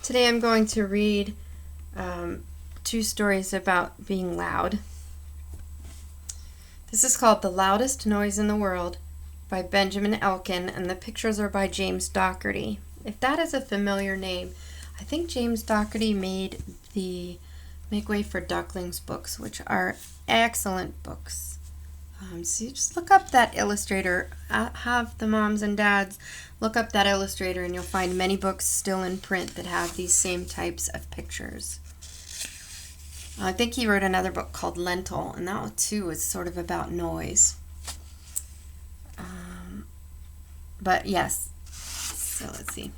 Today I'm going to read two stories about being loud. This is called The Loudest Noise in the World by Benjamin Elkin, and the pictures are by James Docherty. If that is a familiar name, I think James Docherty made the Make Way for Ducklings books, which are excellent books. So you just look up that illustrator. Have the moms and dads look up that illustrator, and you'll find many books still in print that have these same types of pictures. I think he wrote another book called Lentil, and that one too is sort of about noise. But yes, so let's see.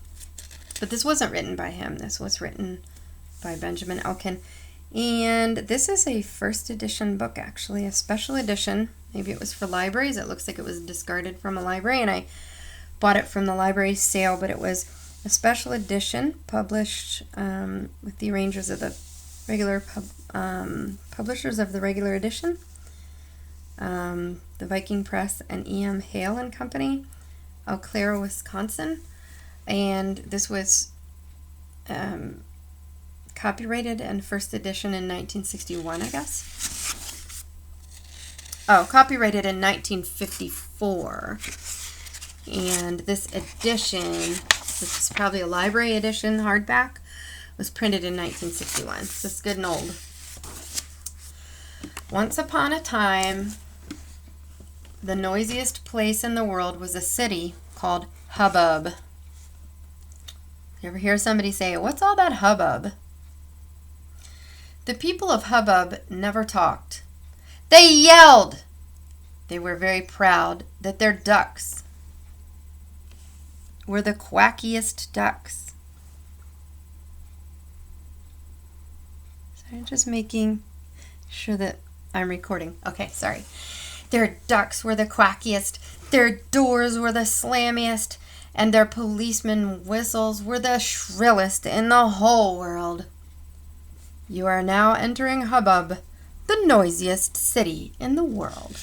But this wasn't written by him. This was written by Benjamin Elkin. And this is a first edition book, actually, a special edition. Maybe it was for libraries. It looks like it was discarded from a library, and I bought it from the library sale, but it was a special edition published with the arrangers of the regular publishers of the regular edition, the Viking Press and E.M. Hale and Company, Eau Claire, Wisconsin. And this was copyrighted and first edition in 1961, I guess. Oh, copyrighted in 1954. And this edition, this is probably a library edition hardback, was printed in 1961. So it's good and old. Once upon a time, the noisiest place in the world was a city called Hubbub. You ever hear somebody say, "What's all that hubbub?" The people of Hubbub never talked. They yelled. They were very proud that their ducks were the quackiest ducks. So I'm just making sure that I'm recording. Okay, sorry. Their ducks were the quackiest, their doors were the slammiest, and their policemen whistles were the shrillest in the whole world. You are now entering Hubbub, the noisiest city in the world.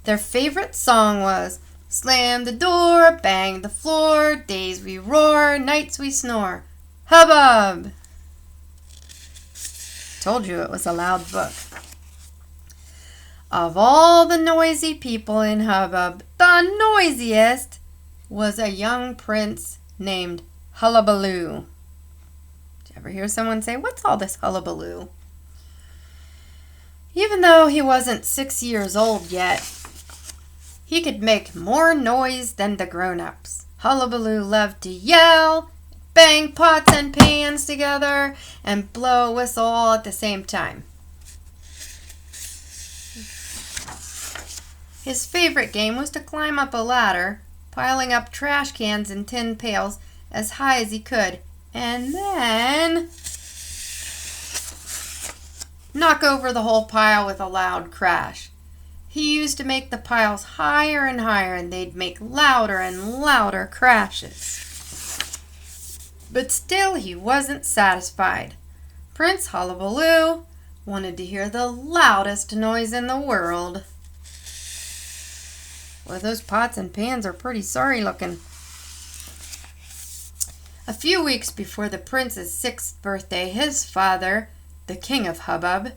Their favorite song was, "Slam the door, bang the floor, days we roar, nights we snore. Hubbub!" Told you it was a loud book. Of all the noisy people in Hubbub, the noisiest was a young prince named Hullabaloo. Did you ever hear someone say, "What's all this hullabaloo?" Even though he wasn't 6 years old yet, he could make more noise than the grown-ups. Hullabaloo loved to yell, bang pots and pans together, and blow a whistle all at the same time. His favorite game was to climb up a ladder, piling up trash cans and tin pails as high as he could, and then knock over the whole pile with a loud crash. He used to make the piles higher and higher, and they'd make louder and louder crashes. But still he wasn't satisfied. Prince Hullabaloo wanted to hear the loudest noise in the world. Well, those pots and pans are pretty sorry looking. A few weeks before the prince's 6th birthday, his father, the king of Hubbub,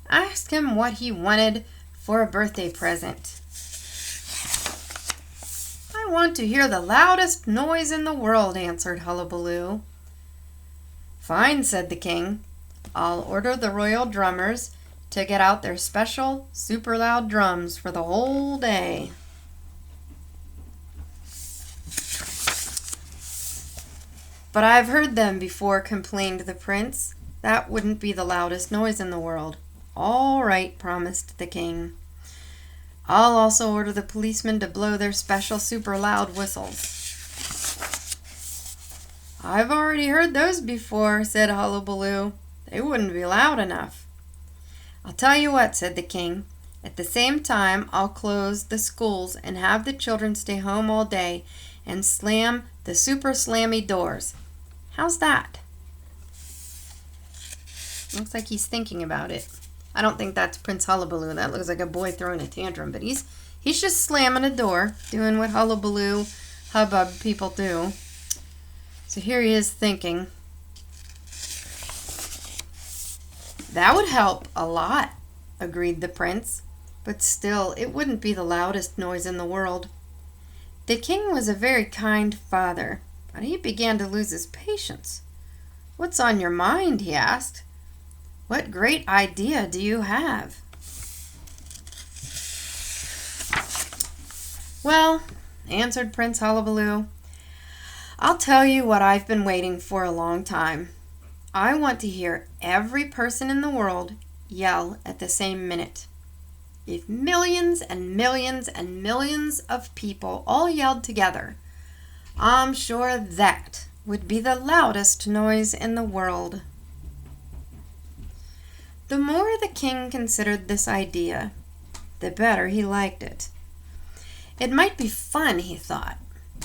asked him what he wanted for a birthday present. "I want to hear the loudest noise in the world," answered Hullabaloo. "Fine," said the king. "I'll order the royal drummers to get out their special, super loud drums for the whole day." "But I've heard them before," complained the prince. "That wouldn't be the loudest noise in the world." "All right," promised the king. "I'll also order the policemen to blow their special super loud whistles." "I've already heard those before," said Hullabaloo. "They wouldn't be loud enough." "I'll tell you what," said the king. "At the same time, I'll close the schools and have the children stay home all day and slam the super slammy doors. How's that?" Looks like he's thinking about it. I don't think that's Prince Hullabaloo. That looks like a boy throwing a tantrum, but he's just slamming a door, doing what Hullabaloo, Hubbub people do. So here he is thinking, that would help a lot, agreed the prince. But still, it wouldn't be the loudest noise in the world. The king was a very kind father, but he began to lose his patience. What's on your mind? He asked. What great idea do you have? Well, answered Prince Hullabaloo, I'll tell you what I've been waiting for a long time. I want to hear every person in the world yell at the same minute. If millions and millions and millions of people all yelled together, I'm sure that would be the loudest noise in the world. The more the king considered this idea, the better he liked it. It might be fun, he thought.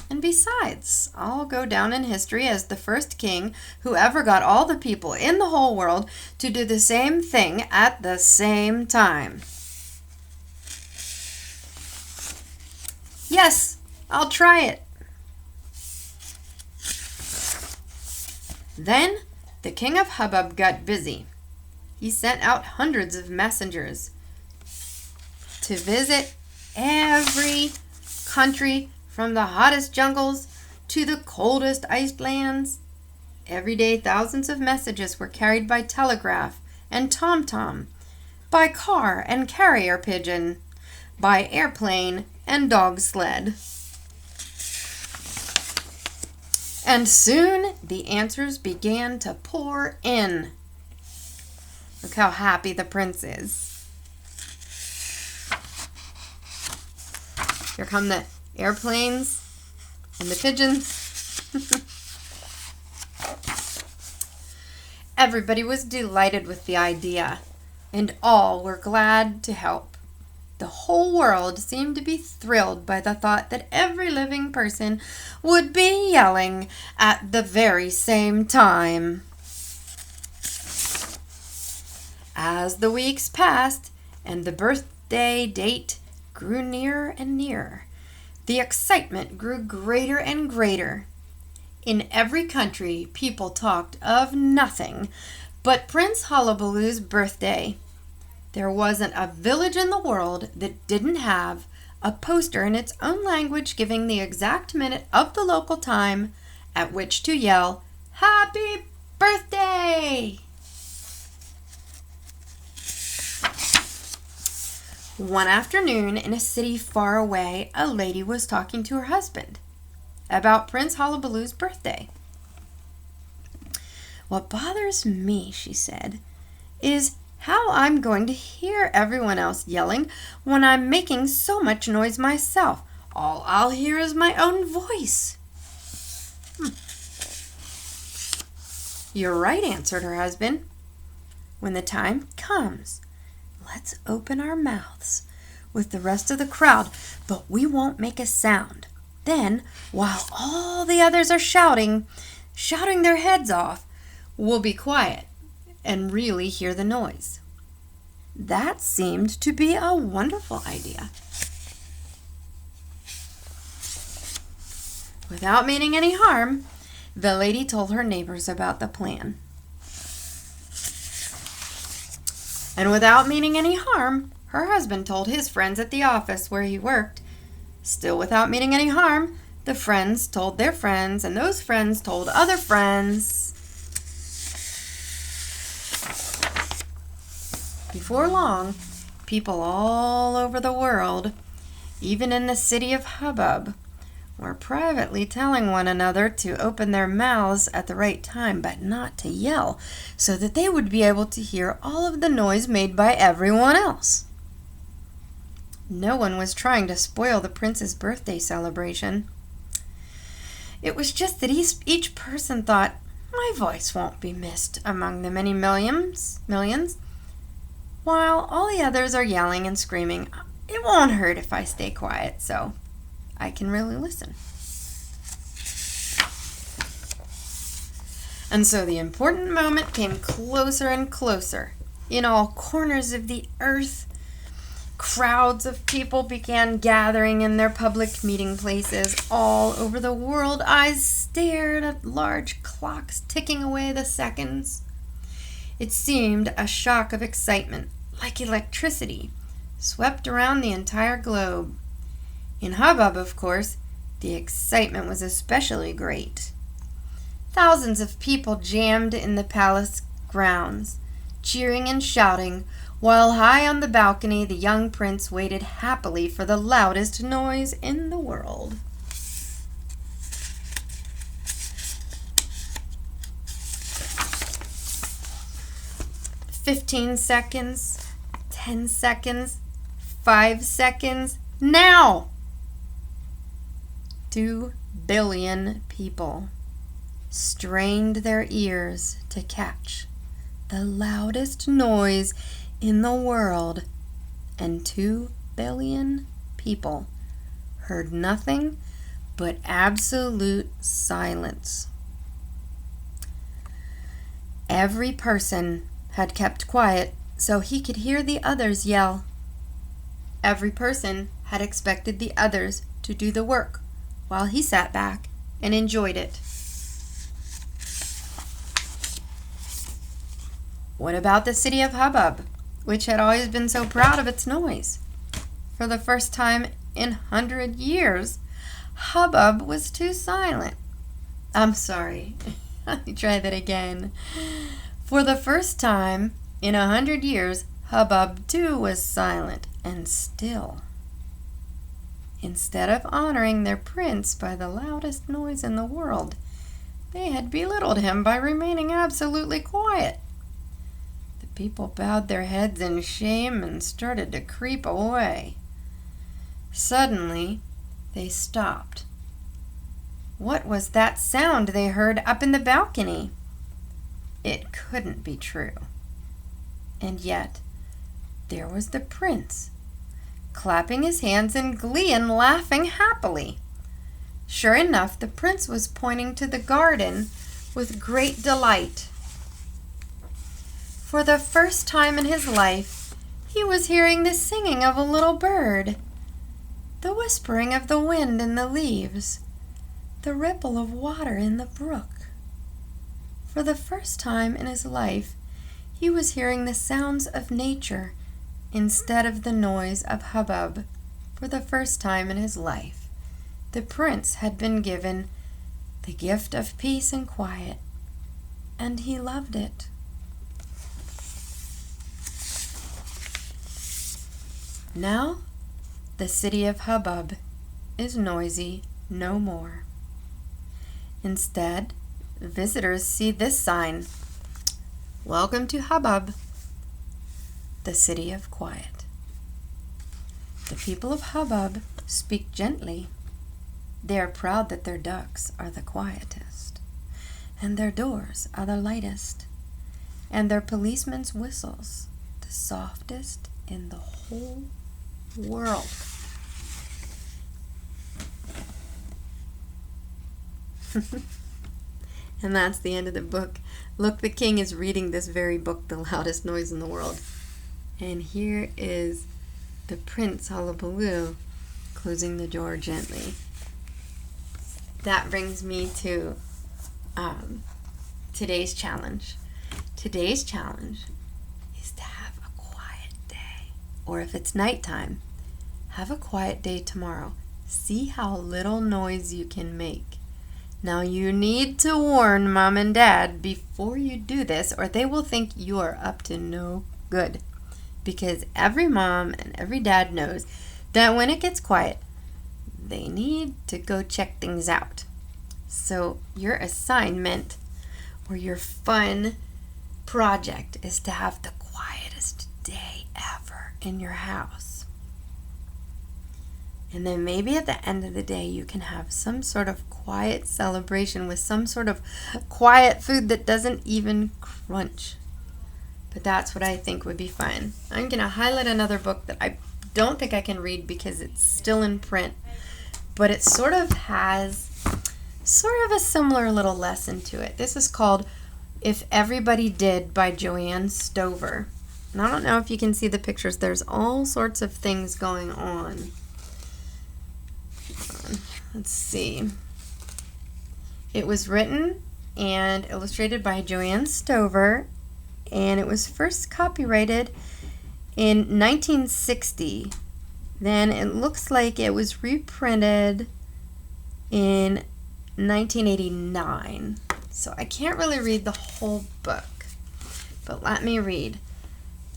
And besides, I'll go down in history as the first king who ever got all the people in the whole world to do the same thing at the same time. Yes, I'll try it. Then the king of Hubbub got busy. He sent out hundreds of messengers to visit every country from the hottest jungles to the coldest iced lands. Every day thousands of messages were carried by telegraph and tom-tom, by car and carrier pigeon, by airplane and dog sled. And soon the answers began to pour in. Look how happy the prince is. Here come the airplanes and the pigeons. Everybody was delighted with the idea, and all were glad to help. The whole world seemed to be thrilled by the thought that every living person would be yelling at the very same time. As the weeks passed and the birthday date grew nearer and nearer, the excitement grew greater and greater. In every country, people talked of nothing but Prince Hullabaloo's birthday. There wasn't a village in the world that didn't have a poster in its own language giving the exact minute of the local time at which to yell, "Happy Birthday!" One afternoon in a city far away, a lady was talking to her husband about Prince Hullabaloo's birthday. "What bothers me," she said, "is how I'm going to hear everyone else yelling when I'm making so much noise myself. All I'll hear is my own voice." "You're right," answered her husband. "When the time comes, let's open our mouths with the rest of the crowd, but we won't make a sound. Then, while all the others are shouting their heads off, we'll be quiet and really hear the noise." That seemed to be a wonderful idea. Without meaning any harm, the lady told her neighbors about the plan. And without meaning any harm, her husband told his friends at the office where he worked. Still without meaning any harm, the friends told their friends, and those friends told other friends. Before long, people all over the world, even in the city of Hubbub, were privately telling one another to open their mouths at the right time, but not to yell, so that they would be able to hear all of the noise made by everyone else. No one was trying to spoil the prince's birthday celebration. It was just that each person thought, "My voice won't be missed among the many millions. While all the others are yelling and screaming, it won't hurt if I stay quiet, so I can really listen." And so the important moment came closer and closer. In all corners of the earth, Crowds of people began gathering in their public meeting places all over the world. Eyes stared at large clocks ticking away the seconds. It seemed a shock of excitement, like electricity, swept around the entire globe. In hubbub, of course, the excitement was especially great. Thousands of people jammed in the palace grounds, cheering and shouting, while high on the balcony the young prince waited happily for the loudest noise in the world. "15 seconds, 10 seconds, 5 seconds, now!" 2 billion people strained their ears to catch the loudest noise in the world, and 2 billion people heard nothing but absolute silence. Every person had kept quiet so he could hear the others yell. Every person had expected the others to do the work while he sat back and enjoyed it. What about the city of Hubbub, which had always been so proud of its noise? For the first time in 100 years, Hubbub was too silent. I'm sorry. Let me try that again. For the first time in 100 years, Hubbub too was silent and still. Instead of honoring their prince by the loudest noise in the world, they had belittled him by remaining absolutely quiet. The people bowed their heads in shame and started to creep away. Suddenly, they stopped. What was that sound they heard up in the balcony? It couldn't be true. And yet, there was the prince, clapping his hands in glee and laughing happily. Sure enough, the prince was pointing to the garden with great delight. For the first time in his life, he was hearing the singing of a little bird, the whispering of the wind in the leaves, the ripple of water in the brook. For the first time in his life, he was hearing the sounds of nature instead of the noise of hubbub. For the first time in his life, the prince had been given the gift of peace and quiet, and he loved it. Now, the city of Hubbub is noisy no more. Instead, visitors see this sign: "Welcome to Hubbub, the city of quiet." The people of Hubbub speak gently. They are proud that their ducks are the quietest, and their doors are the lightest, and their policemen's whistles the softest in the whole world. And that's the end of the book. Look, the king is reading this very book, The Loudest Noise in the World. And here is the prince, Hullabaloo, closing the door gently. That brings me to today's challenge. Today's challenge is to have a quiet day. Or if it's nighttime, have a quiet day tomorrow. See how little noise you can make. Now you need to warn mom and dad before you do this, or they will think you're up to no good. Because every mom and every dad knows that when it gets quiet, they need to go check things out. So your assignment or your fun project is to have the quietest day ever in your house. And then maybe at the end of the day, you can have some sort of quiet celebration with some sort of quiet food that doesn't even crunch. But that's what I think would be fun. I'm going to highlight another book that I don't think I can read because it's still in print. But it sort of has a similar little lesson to it. This is called If Everybody Did by Joanne Stover. And I don't know if you can see the pictures. There's all sorts of things going on. Let's see. It was written and illustrated by Joanne Stover, and it was first copyrighted in 1960. Then it looks like it was reprinted in 1989. So I can't really read the whole book, but let me read.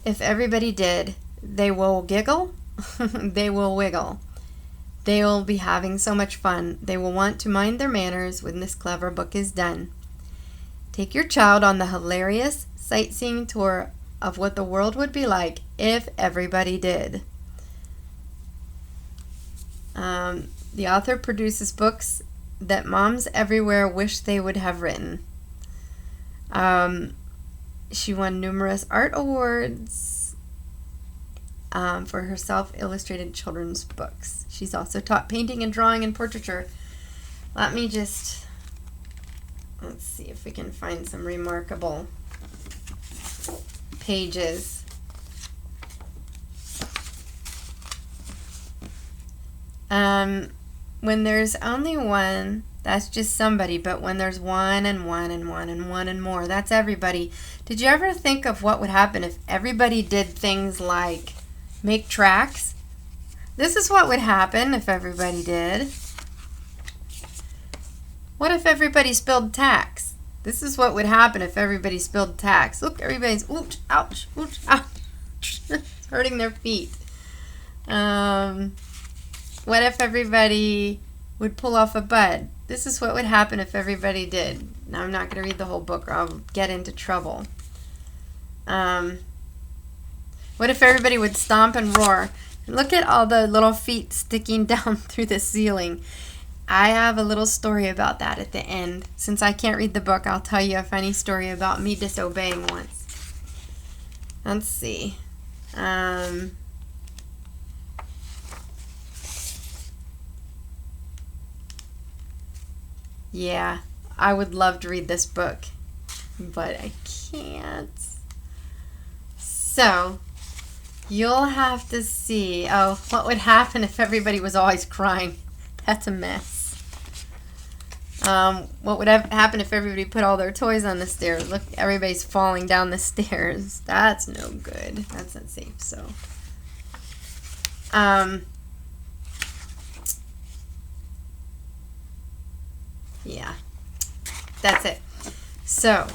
If everybody did, they will giggle, they will wiggle. They will be having so much fun. They will want to mind their manners when this clever book is done. Take your child on the hilarious sightseeing tour of what the world would be like if everybody did. The author produces books that moms everywhere wish they would have written. She won numerous art awards for her self-illustrated children's books. She's also taught painting and drawing and portraiture. Let's see if we can find some remarkable pages. When there's only one, that's just somebody, but when there's one and one and one and one and more, that's everybody. Did you ever think of what would happen if everybody did things like make tracks? This is what would happen if everybody did. What if everybody spilled tacks? This is what would happen if everybody spilled tacks. Look, everybody's ouch, ouch, ouch, ouch. It's hurting their feet. What if everybody would pull off a bud? This is what would happen if everybody did. Now I'm not going to read the whole book or I'll get into trouble. What if everybody would stomp and roar? Look at all the little feet sticking down through the ceiling. I have a little story about that at the end. Since I can't read the book, I'll tell you a funny story about me disobeying once. Let's see. Yeah, I would love to read this book, but I can't. So, you'll have to see. Oh, what would happen if everybody was always crying? That's a mess. What would happen if everybody put all their toys on the stairs? Look, everybody's falling down the stairs. That's no good. That's not safe. So, yeah, that's it. So,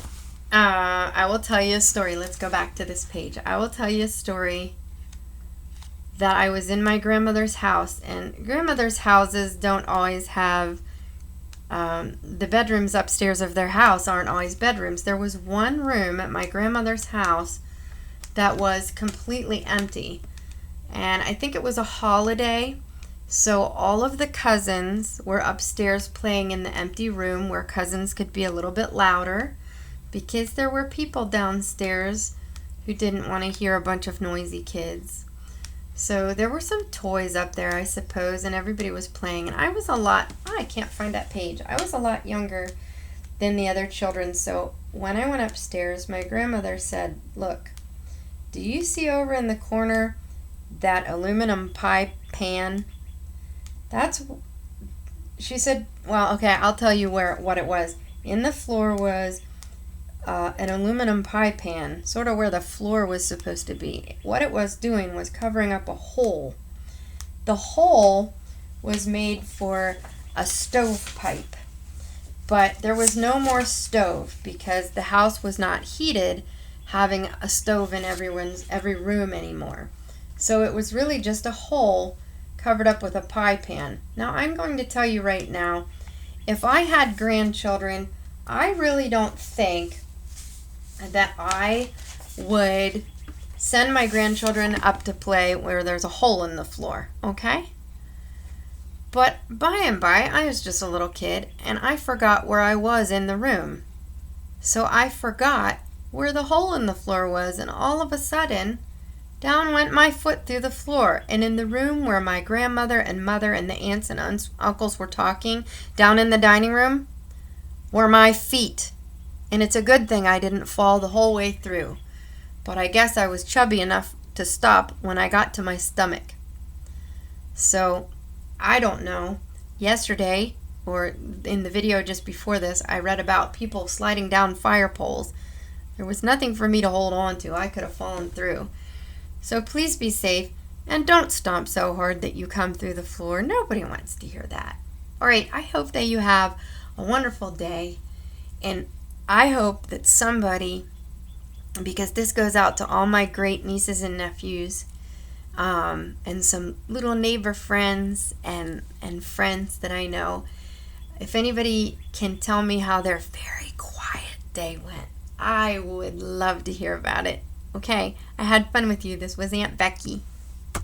I will tell you a story. Let's go back to this page. I will tell you a story that I was in my grandmother's house, and grandmother's houses don't always have, the bedrooms upstairs of their house aren't always bedrooms. There was one room at my grandmother's house that was completely empty, and I think it was a holiday, so all of the cousins were upstairs playing in the empty room where cousins could be a little bit louder, because there were people downstairs who didn't want to hear a bunch of noisy kids. So there were some toys up there, I suppose, and everybody was playing. And I was I can't find that page. I was a lot younger than the other children. So when I went upstairs, my grandmother said, "Look, do you see over in the corner that aluminum pie pan? She said, well, okay, I'll tell you what it was. In the floor was an aluminum pie pan, sort of where the floor was supposed to be. What it was doing was covering up a hole. The hole was made for a stovepipe, but there was no more stove because the house was not heated, having a stove in every room anymore. So it was really just a hole covered up with a pie pan. Now I'm going to tell you right now, if I had grandchildren, I really don't think that I would send my grandchildren up to play where there's a hole in the floor, okay? But by and by, I was just a little kid, and I forgot where I was in the room. So I forgot where the hole in the floor was, and all of a sudden, down went my foot through the floor, and in the room where my grandmother and mother and the aunts and uncles were talking, down in the dining room, were my feet. And it's a good thing I didn't fall the whole way through, but I guess I was chubby enough to stop when I got to my stomach. So, I don't know. Yesterday, or in the video just before this, I read about people sliding down fire poles. There was nothing for me to hold on to. I could have fallen through. So please be safe, and don't stomp so hard that you come through the floor. Nobody wants to hear that. All right, I hope that you have a wonderful day, and I hope that somebody, because this goes out to all my great nieces and nephews, and some little neighbor friends and friends that I know, if anybody can tell me how their very quiet day went, I would love to hear about it. Okay, I had fun with you. This was Aunt Becky.